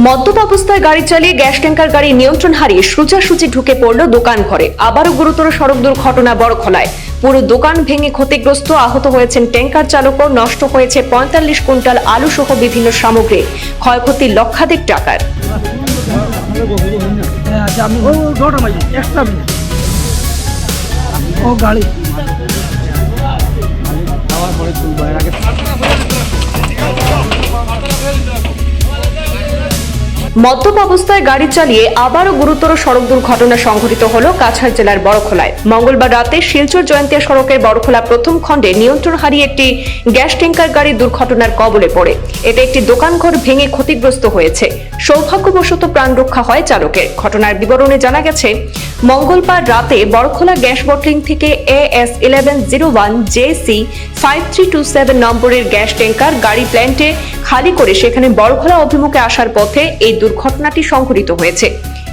মদ্যপ অবস্থায় গাড়ি চালিয়ে গ্যাস ট্যাঙ্কার গাড়ি নিয়ন্ত্রণ হারিয়ে সোজাসুজি ঢুকে পড়ল দোকান ঘরে। আবারও গুরুতর সড়ক দুর্ঘটনা বড়খলায়। পুরো দোকান ভেঙে ক্ষতিগ্রস্ত, আহত হয়েছেন ট্যাঙ্কার চালকও। নষ্ট হয়েছে ৪৫ কুইন্টাল আলু সহ বিভিন্ন সামগ্রী, ক্ষয়ক্ষতি লক্ষাধিক টাকার। মদ্যপ অবস্থায় গাড়ি চালিয়ে আবারও গুরুতর সড়ক দুর্ঘটনা সংঘটিত হল কাছাড় জেলার বড়খলায়। মঙ্গলবার রাতে শিলচর জয়ন্তিয়া সড়কের বড়খলা প্রথম খণ্ডে নিয়ন্ত্রণ হারিয়ে একটি গ্যাস ট্যাঙ্কার গাড়ি দুর্ঘটনার কবলে পড়ে। এতে একটি দোকানঘর ভেঙে ক্ষতিগ্রস্ত হয়েছে। সৌভাগ্যবশত প্রাণ রক্ষা হয় চালকের। ঘটনার বিবরণে জানা গেছে, মঙ্গলবার রাতে বড়খলা গ্যাস বটলিং থেকে AS 1101 JC 5327 নম্বরের গ্যাস ট্যাঙ্কার গাড়ি প্ল্যান্টে খালি করে সেখানে বড়খলা অভিমুখে আসার পথে এই দুর্ঘটনাটি সংঘটিত হয়েছে।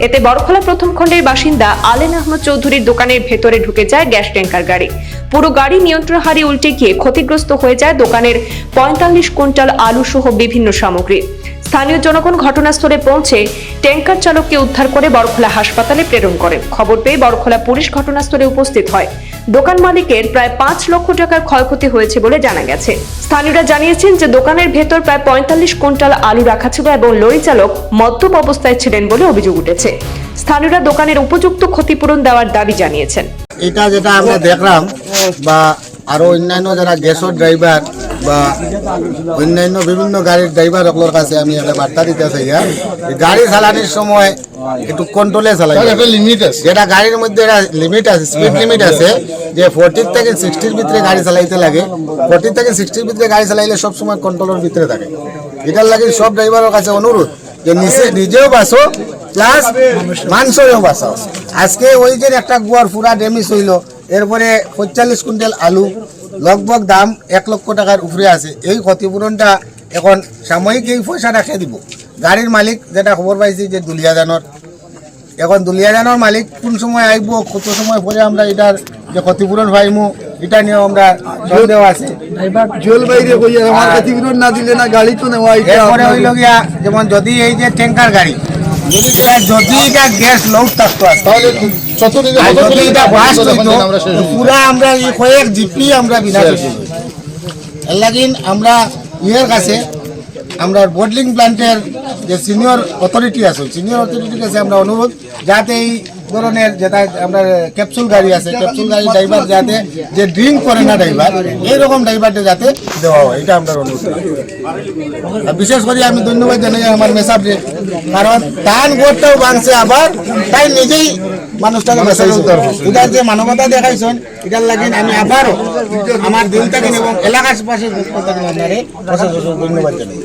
এতে বড়খলা প্রথম খণ্ডের বাসিন্দা আলেন আহমদ চৌধুরীর দোকানের ভেতরে ঢুকে যায় গ্যাস ট্যাঙ্কার গাড়ি। পুরো গাড়ি নিয়ন্ত্রণ হারিয়ে উল্টে গিয়ে ক্ষতিগ্রস্ত হয়ে যায় দোকানের ৪৫ কুইন্টাল আলু সহ বিভিন্ন সামগ্রী। স্থানীয় জনগণ ঘটনাস্থলে পৌঁছে ট্যাঙ্কার চালককে উদ্ধার করে বড়খলা হাসপাতালে প্রেরণ করেন। খবর পেয়ে বড়খলা পুলিশ ঘটনাস্থলে উপস্থিত হয়। দোকান মালিকের প্রায় ৫ লক্ষ টাকার ক্ষয়ক্ষতি হয়েছে বলে জানা গেছে। স্থানীয়রা জানিয়েছেন যে দোকানের ভেতর প্রায় ৪৫ কুইন্টাল আলু রাখা ছিল এবং লরি চালক মদ্যপ অবস্থায় ছিলেন বলে অভিযোগ উঠেছে। স্থানীয়রা দোকানের উপযুক্ত ক্ষতিপূরণ দেওয়ার দাবি জানিয়েছেন। এটা যেটা আমরা দেখলাম বা আরো অন্যান্য যারা গ্যাসের ড্রাইভার বা অন্যান্য বিভিন্ন গাড়ির ড্রাইভার সকলের কাছে আমি একটা বার্তা দিতে চাই, গাড়ি চালানোর সময় একটু কন্ট্রোলে চালাই। যেটা গাড়ির মধ্যে লিমিট আছে, স্পিড লিমিট আছে, যে 40 থেকে 60 ভিতরে গাড়ি চালাইতে লাগে। 40 থেকে 60 ভিতরে গাড়ি চালাইলে সবসময় কন্ট্রোলের ভিতরে থাকে। এটার লাগে সব ড্রাইভারের কাছে অনুরোধ যে নিজেও বাঁচো প্লাস মানুষেরও বাঁচাও। আজকে ওই যে একটা গুয়ার পুরা ড্যামেজ হইল, এরপরে ৪৫ কুইন্টাল আলু, লগভগ দাম ১ লক্ষ টাকার উপরে আছে। এই ক্ষতিপূরণটা এখন সাময়িক এই পয়সাটা খেয়ে দিব। গাড়ির মালিক যেটা খবর পাইছি যে দুলিয়াজানোর, এখন দুলিয়াজানোর মালিক কোন সময় আইব, কত সময় পরে আমরা এটার যে ক্ষতিপূরণ পাইমু এটা নিয়েও আমরা সন্দেহ আছে। এরপরে হইল গিয়া যেমন যদি এই যে ট্যাঙ্কার গাড়ি যদি এটা গ্যাস লোড থাকতো পুরা আমরা কয়েক জিপি আমরা বিনা এর লাগিন আমরা ইয়ের কাছে আমরা বটলিং প্ল্যান্টের যে সিনিয়র অথরিটি আছে, সিনিয়র অথরিটির কাছে আমরা অনুরোধ যাতে এই ধরনের যেটা আমরা ক্যাপসুল গাড়ি আছে, ক্যাপসুল গাড়ি ড্রাইভার যাতে যে ড্রিঙ্ক করে না ড্রাইভার, এইরকম ড্রাইভারটা যাতে দেওয়া হয়, এটা আমরা অনুরোধ করি। বিশেষ করে আমি ধন্যবাদ জানাই আমার মেসাবরে, কারণ তার গোটটাও ভাঙছে, আবার তাই নিজেই মানুষটাকে মেসাইছে। এটার যে মানবতা দেখাইছেন এটার লাগে আমি আবারও আমার দিল থেকে এবং এলাকার পাশে ধন্যবাদ জানাই।